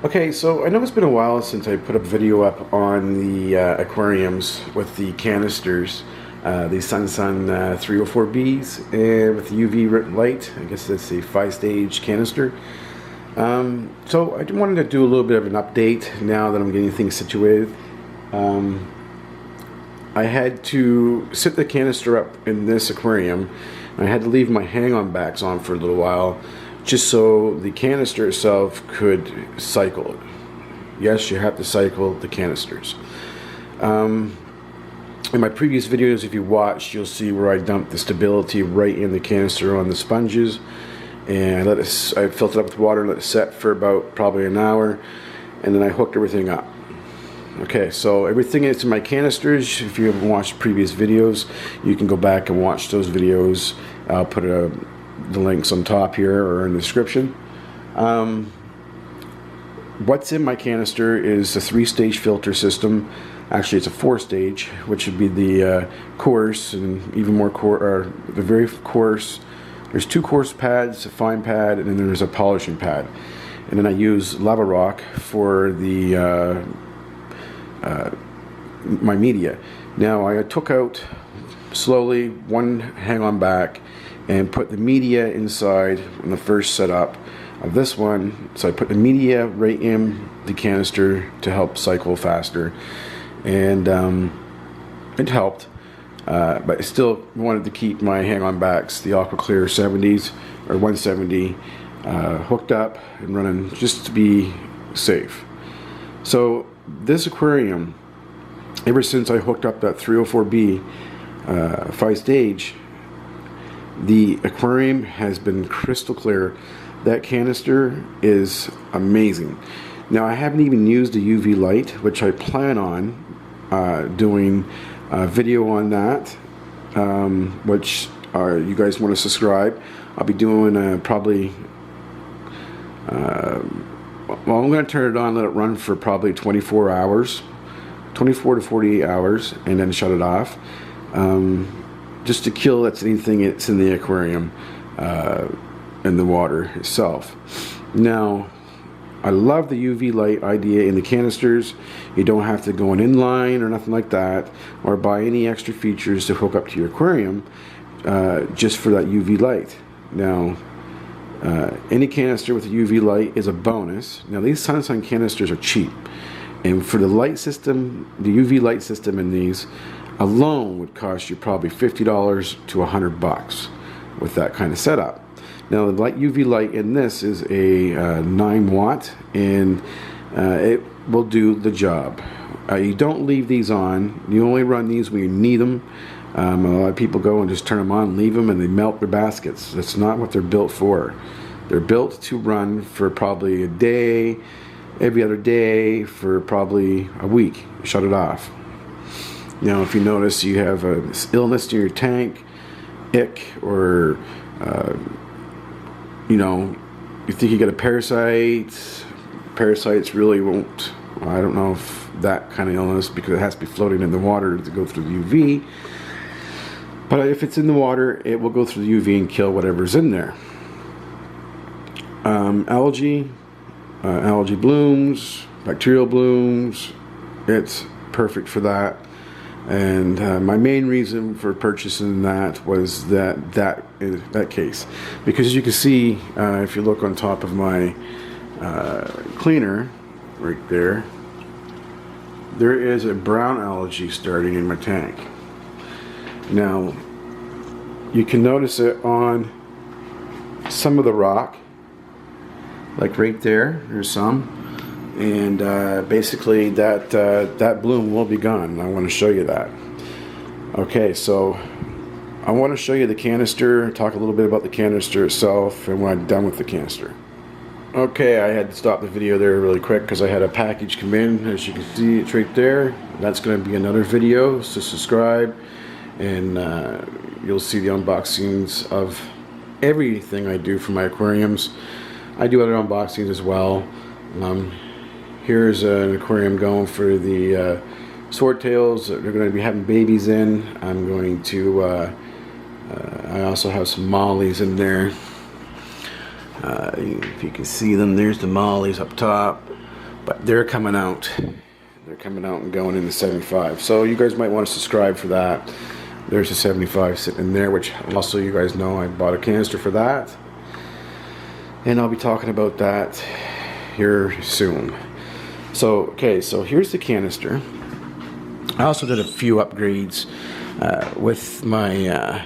Okay, so I know it's been a while since I put a video up on the aquariums with the canisters, the Sunsun 304Bs, and with the UV light. I guess that's a 5-stage canister. So I wanted to do a little bit of an update now that I'm getting things situated. I had to sit the canister up in this aquarium. I had to leave my hang-on backs on for a little while, just so the canister itself could cycle. Yes, you have to cycle the canisters. In my previous videos, if you watched, you'll see where I dumped the stability right in the canister on the sponges, and I filled it up with water, let it set for about probably an hour, and then I hooked everything up. Okay, so everything that's in my canisters, if you haven't watched previous videos, you can go back and watch those videos. I'll put the links on top here or in the description. What's in my canister is a 3-stage filter system. Actually, it's a 4-stage, which would be the coarse and even more coarse, the very coarse. There's 2 coarse pads, a fine pad, and then there's a polishing pad. And then I use lava rock for the my media. Now I took out slowly one hang-on back and put the media inside in the first setup of this one. So I put the media right in the canister to help cycle faster, and it helped, but I still wanted to keep my hang-on backs, the Aqua Clear 70s or 170, hooked up and running just to be safe. So this aquarium, ever since I hooked up that 304B 5-stage, the aquarium has been crystal clear. That canister is amazing. Now, I haven't even used a UV light, which I plan on doing a video on that, which you guys want to subscribe. I'll be doing probably well, I'm going to turn it on, let it run for probably 24 hours, 24 to 48 hours, and then shut it off, just to kill anything that's in the aquarium and the water itself. Now, I love the UV light idea in the canisters. You don't have to go an inline or nothing like that, or buy any extra features to hook up to your aquarium just for that UV light. Now, any canister with a UV light is a bonus. Now, these Sunsun canisters are cheap, and for the light system, the UV light system in these alone would cost you probably $50 to $100 with that kind of setup. Now, the UV light in this is a 9 watt, and it will do the job. You don't leave these on. You only run these when you need them. A lot of people go and just turn them on, leave them, and they melt their baskets. That's not what they're built for. They're built to run for probably a day, every other day, for probably a week. Shut it off. Now, if you notice you have this illness in your tank, ick, or you think you got a parasite. Parasites really won't. I don't know if that kind of illness, because it has to be floating in the water to go through the UV. But if it's in the water, it will go through the UV and kill whatever's in there. Algae blooms, bacterial blooms, it's perfect for that. And my main reason for purchasing that was that case, because as you can see, if you look on top of my cleaner right there, there is a brown algae starting in my tank. Now, you can notice it on some of the rock, like right there. There's some, and basically that bloom will be gone. I want to show you that. Okay, so I want to show you the canister, talk a little bit about the canister itself, and when I'm done with the canister. Okay, I had to stop the video there really quick because I had a package come in. As you can see, it's right there. That's going to be another video, so subscribe, and you'll see the unboxings of everything I do for my aquariums. I do other unboxings as well. Here's an aquarium going for the swordtails. They're going to be having babies in. I'm going to I also have some mollies in there. If you can see them, there's the mollies up top. but they're coming out. They're coming out and going in the 75. So you guys might want to subscribe for that. There's a 75 sitting in there, which also you guys know I bought a canister for that. And I'll be talking about that here soon. So, okay, so here's the canister. I also did a few upgrades with my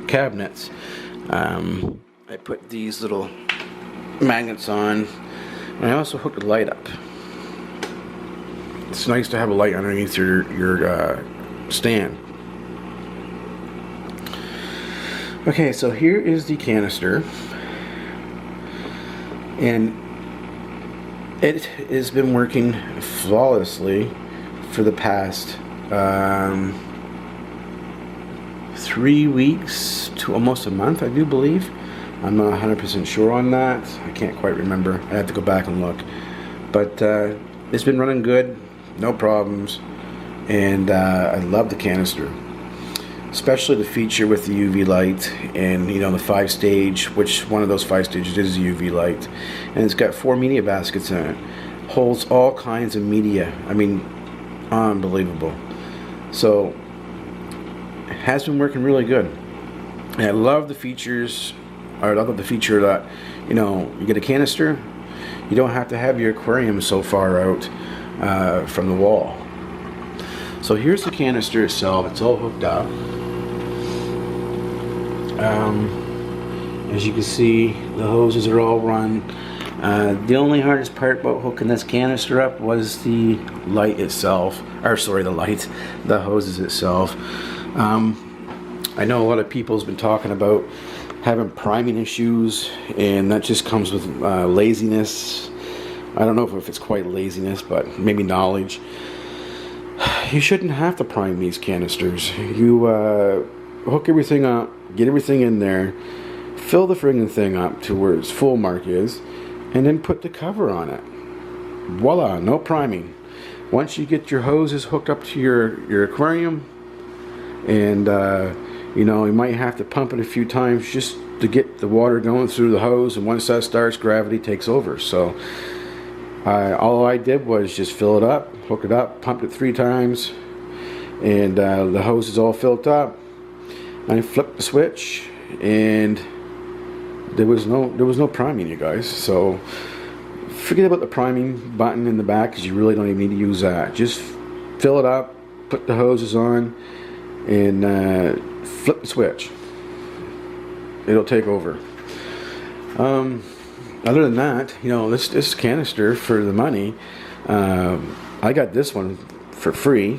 cabinets. I put these little magnets on, and I also hooked a light up. It's nice to have a light underneath your stand. Okay, so here is the canister, and it has been working flawlessly for the past 3 weeks to almost a month, I do believe. I'm not 100% sure on that. I can't quite remember. I have to go back and look. But it's been running good, no problems, and I love the canister. Especially the feature with the UV light, and you know, the 5-stage, which one of those 5 stages is UV light. And it's got 4 media baskets in it. Holds all kinds of media. I mean, unbelievable. So it has been working really good. And I love the features. I love the feature that, you know, you get a canister, you don't have to have your aquarium so far out from the wall. So here's the canister itself. It's all hooked up. As you can see, the hoses are all run. The only hardest part about hooking this canister up was the light itself, or sorry, the hoses itself. I know a lot of people has been talking about having priming issues, and that just comes with laziness. I don't know if it's quite laziness, but maybe knowledge. You shouldn't have to prime these canisters. You hook everything up, get everything in there, fill the friggin' thing up to where its full mark is, and then put the cover on it. Voila, no priming. Once you get your hoses hooked up to your aquarium, and you know, you might have to pump it a few times just to get the water going through the hose, and once that starts, gravity takes over. So all I did was just fill it up, hook it up, pumped it 3 times, and the hose is all filled up. I flipped the switch, and there was no priming, you guys. So forget about the priming button in the back, because you really don't even need to use that. Just fill it up, put the hoses on, and flip the switch. It'll take over. Other than that, you know, this canister for the money, I got this one for free.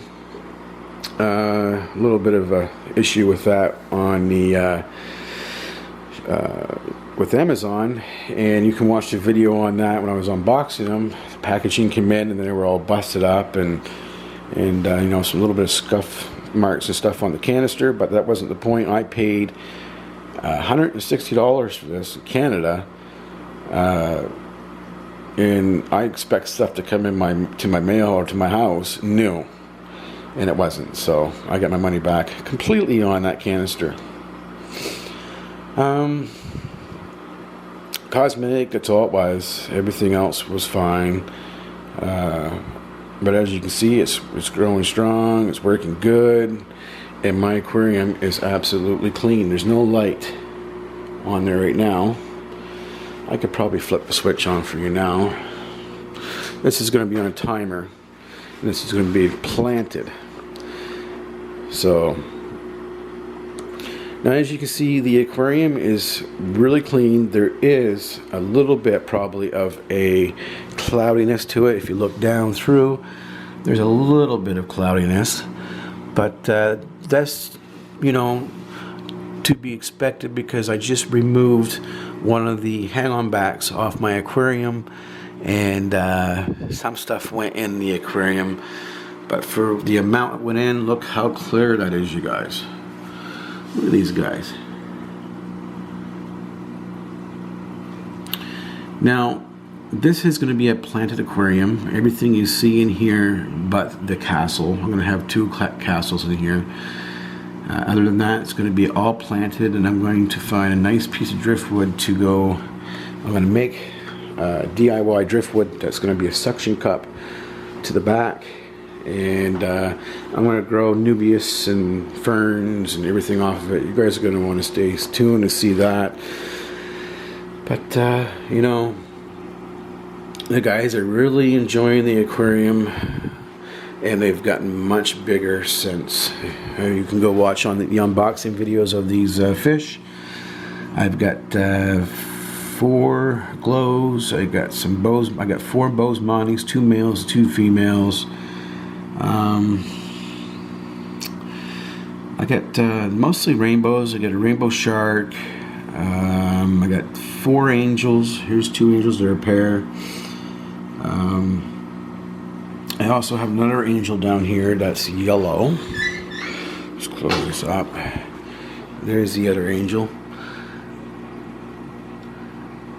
A little bit of a issue with that on the with Amazon, and you can watch the video on that when I was unboxing them. The packaging came in, and they were all busted up, and you know, some little bit of scuff marks and stuff on the canister, but that wasn't the point. I paid $160 for this in Canada, and I expect stuff to come in to my mail or to my house new, and it wasn't. So I got my money back completely on that canister. Cosmetic, that's all it was. Everything else was fine. But as you can see, it's growing strong, it's working good, and my aquarium is absolutely clean. There's no light on there right now. I could probably flip the switch on for you now. This is going to be on a timer, and this is going to be planted. So now, as you can see, the aquarium is really clean. There is a little bit probably of a cloudiness to it. If you look down through, there's a little bit of cloudiness, but that's, you know, to be expected, because I just removed one of the hang-on backs off my aquarium, and some stuff went in the aquarium, but for the amount that went in, look how clear that is, you guys. Look at these guys. Now, this is going to be a planted aquarium. Everything you see in here but the castle. I'm going to have 2 castles in here. Other than that, it's going to be all planted, and I'm going to find a nice piece of driftwood to go. I'm going to make DIY driftwood that's going to be a suction cup to the back, and I'm going to grow nubias and ferns and everything off of it. You guys are going to want to stay tuned to see that. But you know, the guys are really enjoying the aquarium, and they've gotten much bigger since. You can go watch on the unboxing videos of these fish. I've got 4 glows. I got some bows. I got 4 bows-manis, 2 males, 2 females. I got mostly rainbows. I got a rainbow shark. I got 4 angels. Here's 2 angels. They're a pair. I also have another angel down here that's yellow. Let's close this up. There's the other angel.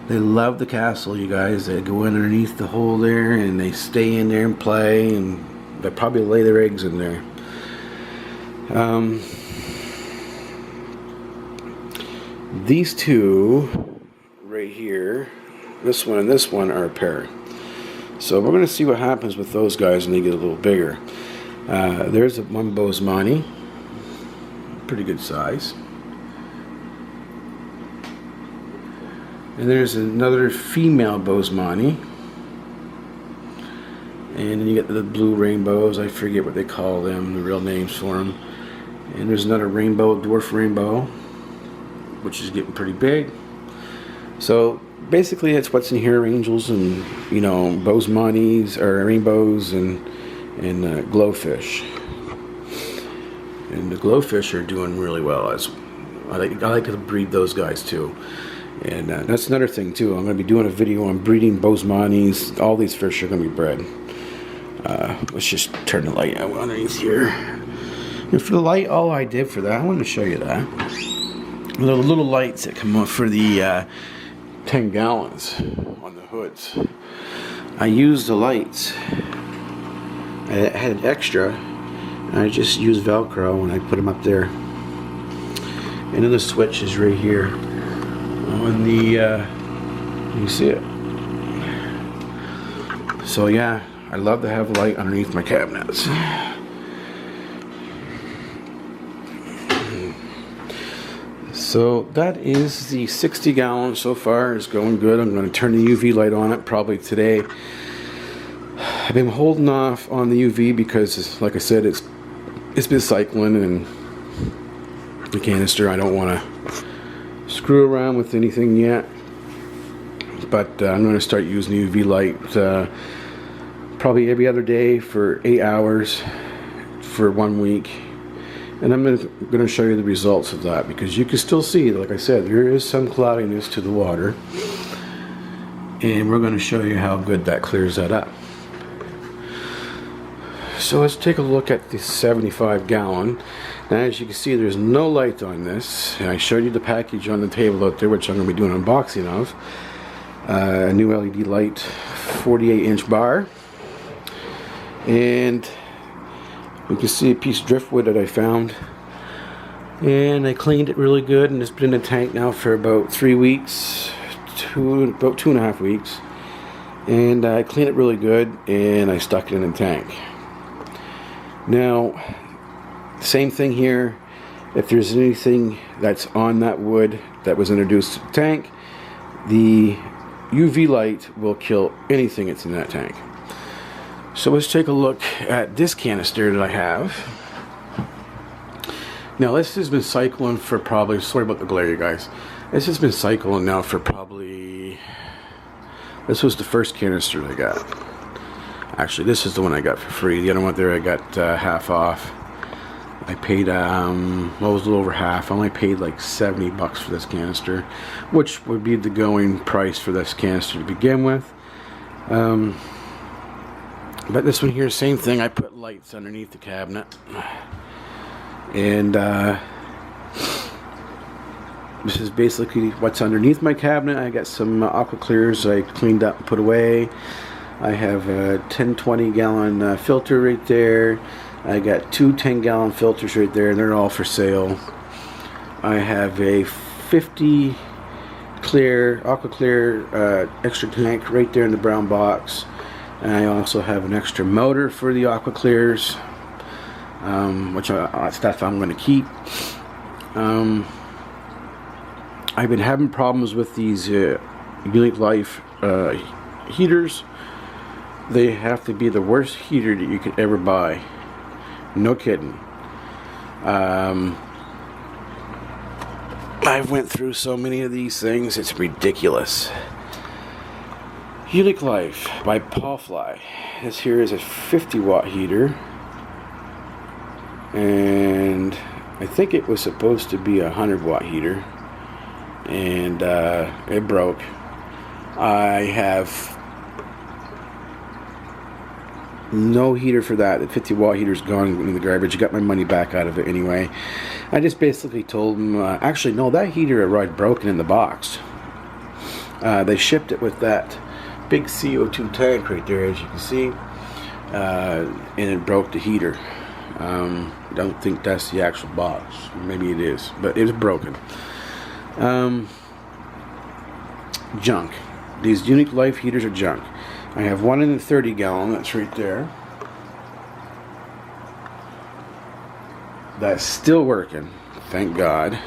They love the castle, you guys. They go underneath the hole there and they stay in there and play, and they probably lay their eggs in there. These 2 right here, this one and this one, are a pair. So we're going to see what happens with those guys when they get a little bigger. There's one bows-mani, pretty good size. And there's another female bows-mani. And then you get the blue rainbows. I forget what they call them, the real names for them. And there's another rainbow, dwarf rainbow, which is getting pretty big. So basically that's what's in here: angels and, you know, bows-manis or rainbows and glowfish. And the glowfish are doing really well. I like to breed those guys too. And that's another thing too. I'm going to be doing a video on breeding bows-manis. All these fish are going to be bred. Let's just turn the light out underneath here. And for the light, all I did for that, I wanted to show you that. The little lights that come up for the 10 gallons on the hoods. I used the lights. I had extra, and I just used Velcro and I put them up there. And then the switch is right here on the you see it. So yeah, I love to have light underneath my cabinets. So that is the 60 gallons so far. It's going good. I'm going to turn the UV light on it probably today. I've been holding off on the UV because, like I said, it's been cycling, and the canister, I don't want to screw around with anything yet. But I'm going to start using the UV light probably every other day for 8 hours for 1 week. And I'm going to show you the results of that, because you can still see, like I said, there is some cloudiness to the water. And we're going to show you how good that clears that up. So let's take a look at the 75 gallon. Now, as you can see, there's no light on this. And I showed you the package on the table out there, which I'm going to be doing an unboxing of. A new LED light, 48-inch bar. And you can see a piece of driftwood that I found, and I cleaned it really good, and it's been in the tank now for about 3 weeks, about 2.5 weeks, and I cleaned it really good, and I stuck it in the tank. Now, same thing here. If there's anything that's on that wood that was introduced to the tank, the UV light will kill anything that's in that tank. So let's take a look at this canister that I have. Now this has been cycling for probably, sorry about the glare you guys, this has been cycling now for probably, this was the first canister that I got. Actually, this is the one I got for free. The other one there I got half off. I paid, well, it was a little over half. I only paid like 70 bucks for this canister, which would be the going price for this canister to begin with. But this one here, same thing. I put lights underneath the cabinet. And this is basically what's underneath my cabinet. I got some aqua clears I cleaned up and put away. I have a 10-20 gallon filter right there. I got 2 10-gallon filters right there, and they're all for sale. I have a 50 Aqua Clear extra tank right there in the brown box. And I also have an extra motor for the Aqua Clears, which stuff I'm going to keep. I've been having problems with these Unique Life heaters. They have to be the worst heater that you could ever buy. No kidding. I've went through so many of these things, it's ridiculous. Unique Life by Paulfly. This here is a 50 watt heater, and I think it was supposed to be a 100 watt heater, and it broke. I have no heater for that. The 50 watt heater's gone in the garbage. I got my money back out of it anyway. I just basically told them, actually no, that heater had broken in the box. They shipped it with that big CO2 tank right there, as you can see, and it broke the heater. Don't think that's the actual box. Maybe it is, but it was broken. Junk. These Unique Life heaters are junk. I have one in the 30 gallon, that's right there. That's still working, thank God.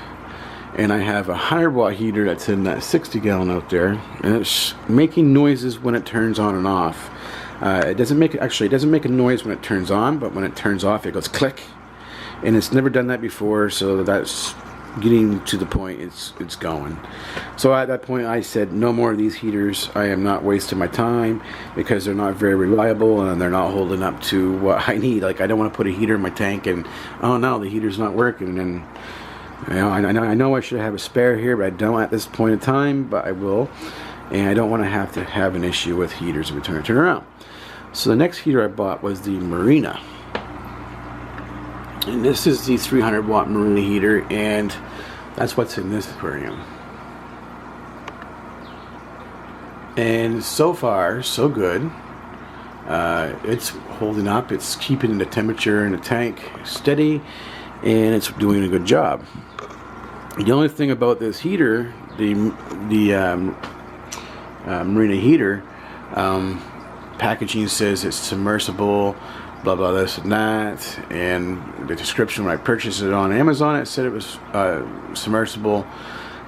And I have a 100 watt heater that's in that 60 gallon out there, and it's making noises when it turns on and off. It doesn't make a noise when it turns on, but when it turns off it goes click, and it's never done that before, so that's getting to the point it's going. So at that point I said no more of these heaters. I am not wasting my time because they're not very reliable and they're not holding up to what I need. Like, I don't want to put a heater in my tank and oh no, the heater's not working, and you know, I know I should have a spare here, but I don't at this point in time, but I will. And I don't want to have an issue with heaters every time I turn around. So the next heater I bought was the Marina. And this is the 300 watt Marina heater, and that's what's in this aquarium. And so far, so good. It's holding up. It's keeping the temperature in the tank steady, and it's doing a good job. The only thing about this heater, the Marina heater, packaging says it's submersible, blah blah this and that, and the description when I purchased it on Amazon, it said it was submersible,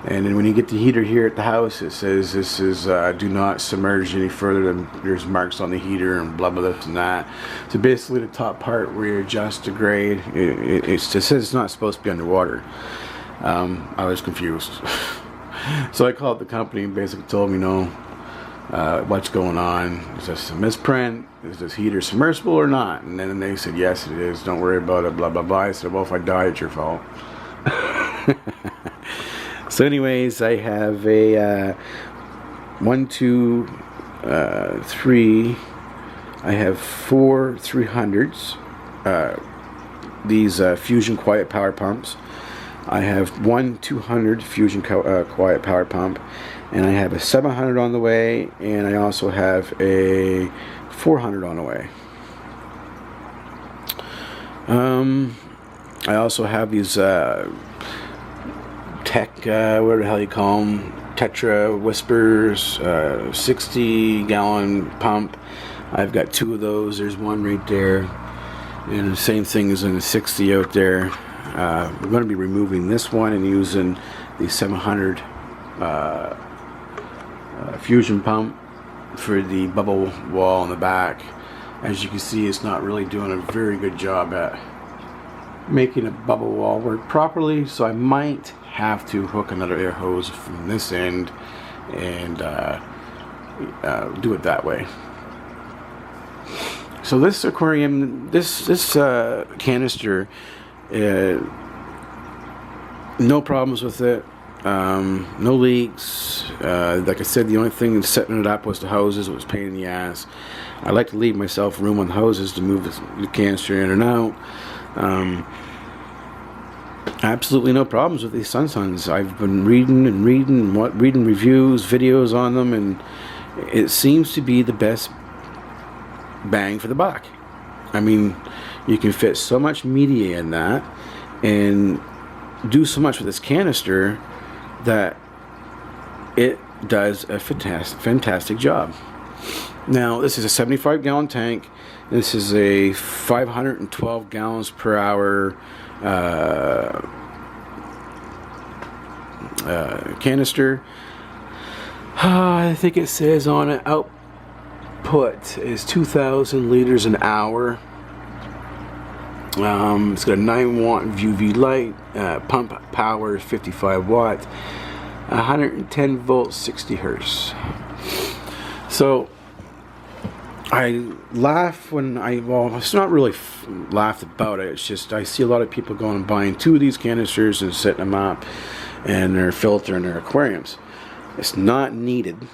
and then when you get the heater here at the house, it says this is do not submerge any further than there's marks on the heater and blah blah this and that. So basically the top part where you adjust the grade, it says it's not supposed to be underwater. I was confused. So I called the company and basically told me no, what's going on, is this a misprint, is this heater submersible or not? And then they said yes it is, don't worry about it, blah blah blah. I said, well, if I die it's your fault. So anyways, I have a 1, 2, 3, I have 4 300s, these Fusion Quiet Power Pumps. I have 1 200 Fusion Quiet Power Pump, and I have a 700 on the way, and I also have a 400 on the way. I also have these Tech, whatever the hell you call them, Tetra Whispers, 60 gallon pump. I've got 2 of those. There's one right there, and the same thing is in the 60 out there. We're going to be removing this one and using the 700 Fusion pump for the bubble wall on the back. As you can see, it's not really doing a very good job at making a bubble wall work properly, so I might have to hook another air hose from this end and do it that way. So this aquarium, this canister, no problems with it, no leaks. Like I said, the only thing setting it up was the hoses. It was a pain in the ass. I like to leave myself room on the hoses to move the canister in and out. Absolutely no problems with these Sunsuns. I've been reading reviews, videos on them, and it seems to be the best bang for the buck. I mean, you can fit so much media in that and do so much with this canister that it does a fantastic job. Now, this is a 75-gallon tank. This is a 512 gallons per hour canister. I think it says on it output is 2,000 liters an hour. It's got a 9-watt UV light. Pump power is 55 watts. 110 volts, 60 hertz. So I laugh when well, it's not really laughed about it. It's just I see a lot of people going and buying 2 of these canisters and setting them up, and their filter in their aquariums. It's not needed.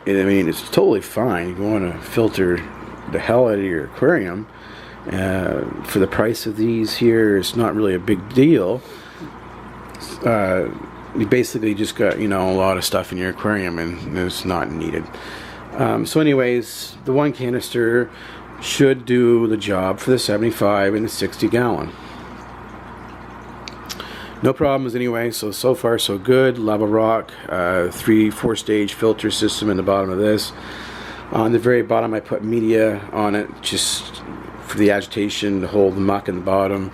I mean, it's totally fine. You want to filter the hell out of your aquarium. For the price of these here, it's not really a big deal. You basically just got, you know, a lot of stuff in your aquarium, and it's not needed. So anyways, the one canister should do the job for the 75 and the 60 gallon. No problems anyway, so far so good. Lava rock, 3-4 stage filter system in the bottom of this. On the very bottom I put media on it just for the agitation to hold the muck in the bottom.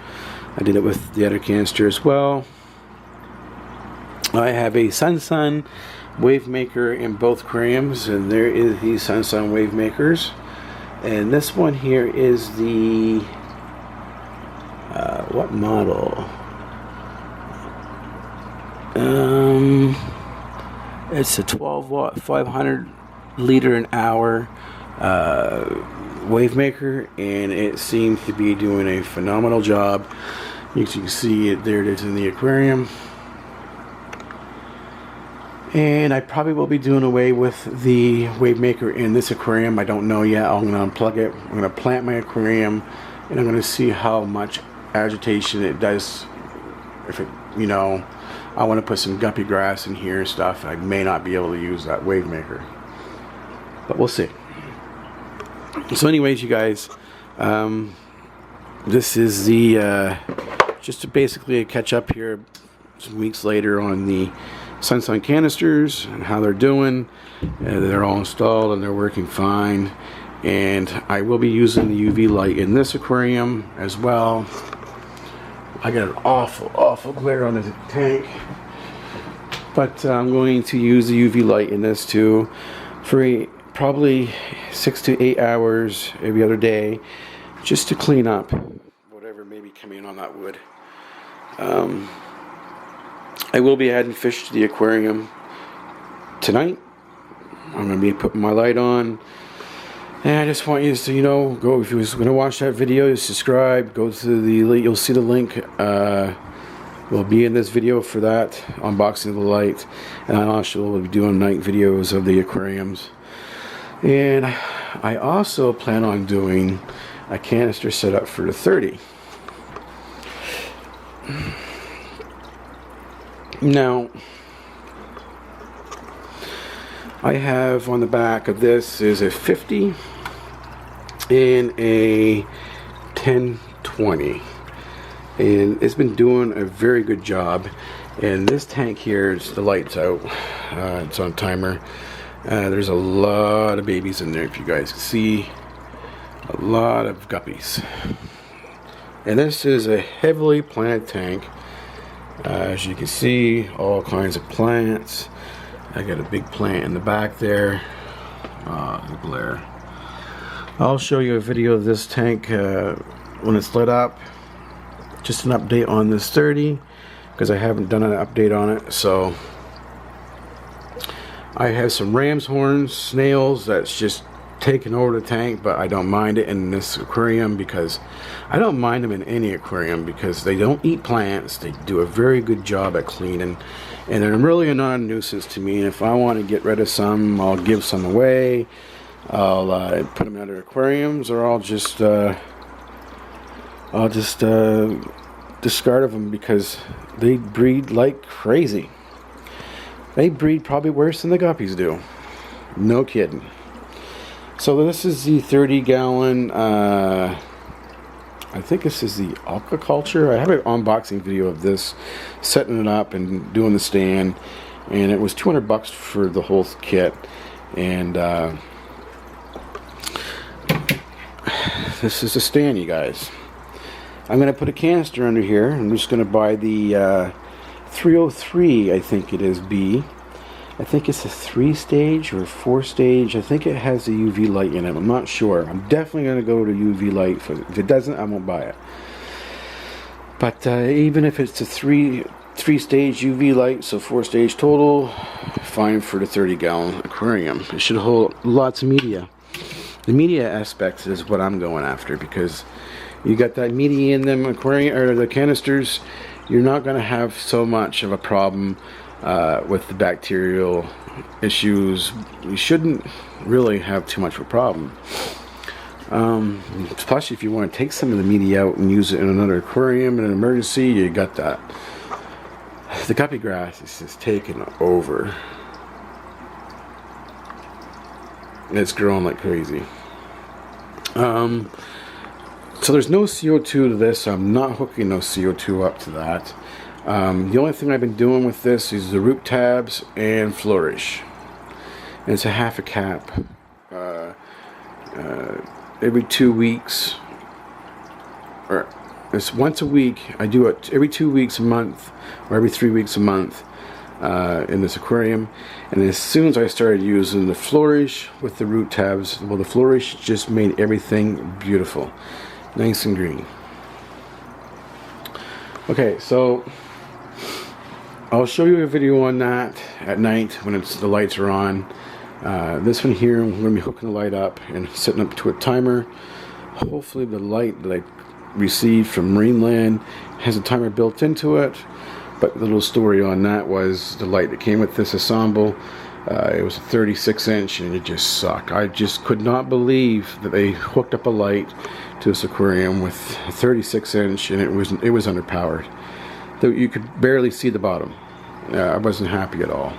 I did it with the other canister as well. I have a Sunsun wave maker in both aquariums, and there is the Sunsun wave makers. And this one here is the what model? It's a 12-watt, 500 liter an hour wave maker, and it seems to be doing a phenomenal job. You can see it there. It is in the aquarium. And I probably will be doing away with the wave maker in this aquarium. I don't know yet. I'm going to unplug it. I'm going to plant my aquarium, and I'm going to see how much agitation it does. If it, you know, I want to put some guppy grass in here and stuff. I may not be able to use that wave maker, but we'll see. So anyways, you guys, this is the just to basically catch up here some weeks later on the Sunsun canisters and how they're doing. They're all installed and they're working fine, and I will be using the UV light in this aquarium as well. I got an awful glare on the tank, but I'm going to use the UV light in this too for probably 6 to 8 hours every other day, just to clean up whatever may be coming on that wood. I will be adding fish to the aquarium tonight. I'm going to be putting my light on. And I just want you to, you know, go, if you was going to watch that video, subscribe, go to the, you'll see the link will be in this video for that, unboxing of the light. And I also will be doing night videos of the aquariums. And I also plan on doing a canister setup for the 30. Now, I have on the back of this is a 50 and a 1020, and it's been doing a very good job. And this tank here, the light's out, it's on timer. There's a lot of babies in there, if you guys can see, a lot of guppies. And this is a heavily planted tank. As you can see, all kinds of plants. I got a big plant in the back there. The glare. I'll show you a video of this tank when it's lit up. Just an update on this 30, because I haven't done an update on it. So I have some ram's horns, snails that's just taken over the tank, but I don't mind it in this aquarium, because I don't mind them in any aquarium, because they don't eat plants. They do a very good job at cleaning, and they're really not a nuisance to me. And if I want to get rid of some, I'll give some away. I'll put them in other aquariums, or I'll just discard of them, because they breed like crazy. They breed probably worse than the guppies do. No kidding. So this is the 30-gallon, I think this is the aquaculture. I have an unboxing video of this, setting it up and doing the stand. and it was 200 bucks for the whole kit. And this is a stand, you guys. I'm going to put a canister under here. I'm just going to buy the 303, I think it is, B. I think it's a 3-stage or 4-stage. I think it has a UV light in it. I'm not sure. I'm definitely going to go to UV light. If it doesn't, I won't buy it. But even if it's a 3-stage UV light, so 4-stage total, fine for the 30-gallon aquarium. It should hold lots of media. The media aspect is what I'm going after, because you got that media in them aquarium or the canisters, you're not going to have so much of a problem with the bacterial issues. You shouldn't really have too much of a problem. Especially if you want to take some of the media out and use it in another aquarium in an emergency, you got that. The guppy grass is just taking over. It's growing like crazy. So there's no CO2 to this, so I'm not hooking no CO2 up to that. The only thing I've been doing with this is the root tabs and flourish. And it's a half a cap. Every 2 weeks, or it's once a week. I do it every 2 weeks a month, or every 3 weeks a month in this aquarium. And as soon as I started using the flourish with the root tabs, well, the flourish just made everything beautiful, nice and green. Okay, so I'll show you a video on that at night when the lights are on. This one here, I'm going to be hooking the light up and setting up to a timer. Hopefully the light that I received from Marineland has a timer built into it. But the little story on that was the light that came with this ensemble. It was a 36-inch and it just sucked. I just could not believe that they hooked up a light to this aquarium with a 36-inch and it was underpowered. You could barely see the bottom. I wasn't happy at all.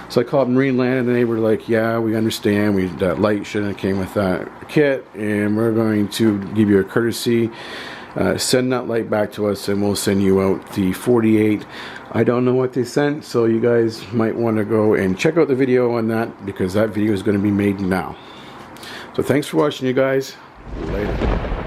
So I called Marineland and they were like, yeah, we understand. That light shouldn't have came with that kit, and we're going to give you a courtesy. Send that light back to us and we'll send you out the 48. I don't know what they sent, so you guys might want to go and check out the video on that, because that video is going to be made now. So thanks for watching, you guys. Later.